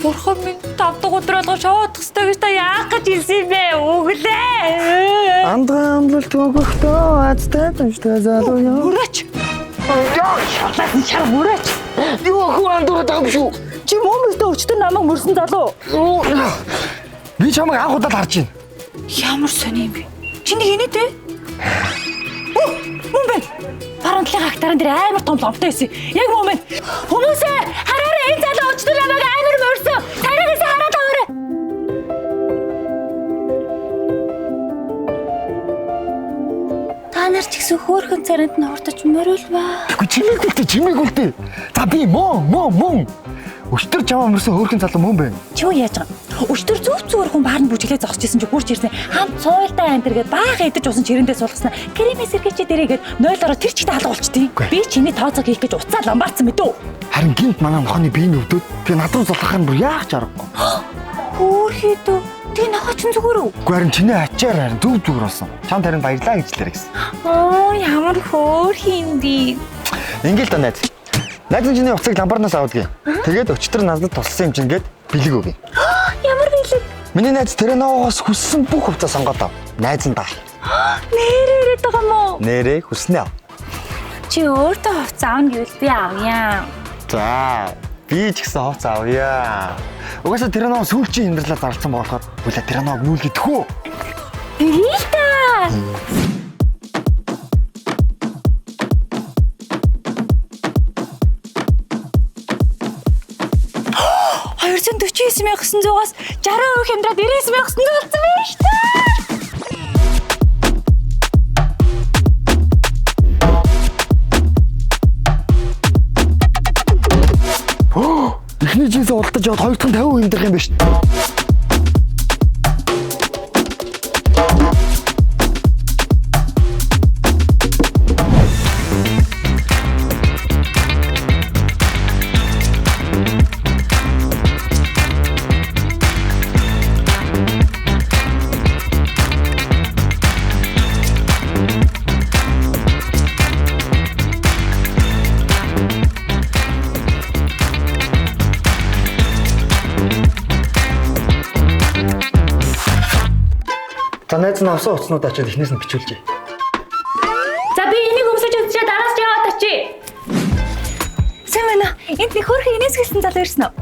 Бурхан минь 5 дахь өдөр алга шоудах ёстой гэж та яах гэж хэлсэн юм бэ? Өглөө. Амлалт өгөхдөө азтай төвчтэй залуу яа. Мөрөөч. Шалаад шар мөрөөч. Юу хөө андуураад байгаа юм шүү. Чи мөмөстэй өчтөр намайг мөрсөн залуу. Би чамайг анх удаа харж байна. Ямар сони юм бэ? Чиний хинэ те? Мөн бэ? Парантлын хактаран дээр амар том ломтой байсан. Яг мөн бэ? Хүмүүсээ хараараа энэ залуу өчтөр намайг амар мөрсөн. Танаас хараад аваарай. Та нар ч гэсэн хөөрхөн царайнд нь хурдаж мөрөлваа. Үгүй чимээг үлдээ. За би мөн. Өчтөр чамаа мөрсөн хөөрхөн залуу мөн байна. Чи юу яаж байгаа? Өчтөр зүгээр хүн баарнд бүжиглээ зогсож исэн чи хурж ирсэн. Хамт цойлдаа амтэргээд баага идэж усан чирэндээ суулгаснаа. Кремээс сэргээч дээрээгээд 0-ороо тэр чигтээ халга болчтیں۔ Би чиний тооцоог хийх гэж уцаа ламбаарсан мэдүү. Харин гинт манай нохооны биеийн өвдөд. Тэгээ над руу залгах юм бүр яах ч аргагүй. Хөөрхий дөө. Тэгээ нохоо чин зүгээр үү? Үгүй харин чиний ачаар харин зүгээр болсон. Чамд харин баярлаа гэж лээ гэсэн. Ямар хөөрхий юм би. Ингээл та найз. Найз нь чиний уцыг ламбарнаас авдаг юм. Тэгээд өчтөр надад туссан юм чинь гээд бэлэг өгье. Ямар бэлэг? Миний найз Тереногоос хүссэн бүх хувцас сонгоод ав. Найз нь даа. Нэрээд байгаа мó? Нэрээ хүснээ ав. Чи өөртөө хувцас аавна гэвэл би авъя. За, би ч гэсэн хувцас авъя. Угаасаа Тереног сүүлчийн амьдралаа зарлсан болохоор үлээ Тереног нүүлгэдэх үү? Ирээ та. 249,900-аас 60% хямдраад 99,900 болсон байна шүү дээ. Эхний жинсээ удаж яваад хоёр дахь нь 50% хэмдрэх юм байна шүү дээ. За найз нь авсан утаснууд очиод эхнээс нь бичүүлжээ. За би энийг өмсөж үзчихээ дараас ч яваад очие. Сайн байна. Энд нэг хөөрхөн инээс гэлсэн залуу ирсэн үү?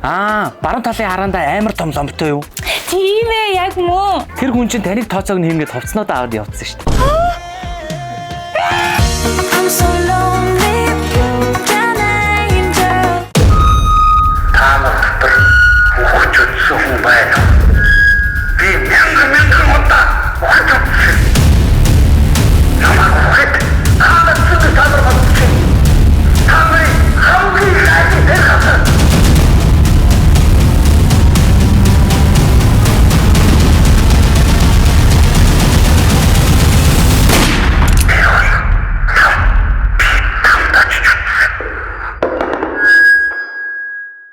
Баруун талын хараандаа амар том ломтой юу? Тийм ээ, яг мөн. Тэр хүн чинь таныг тооцоог нь хийгээд хувцснуудаа аваад явцсан шүү дээ. I'm so lonely.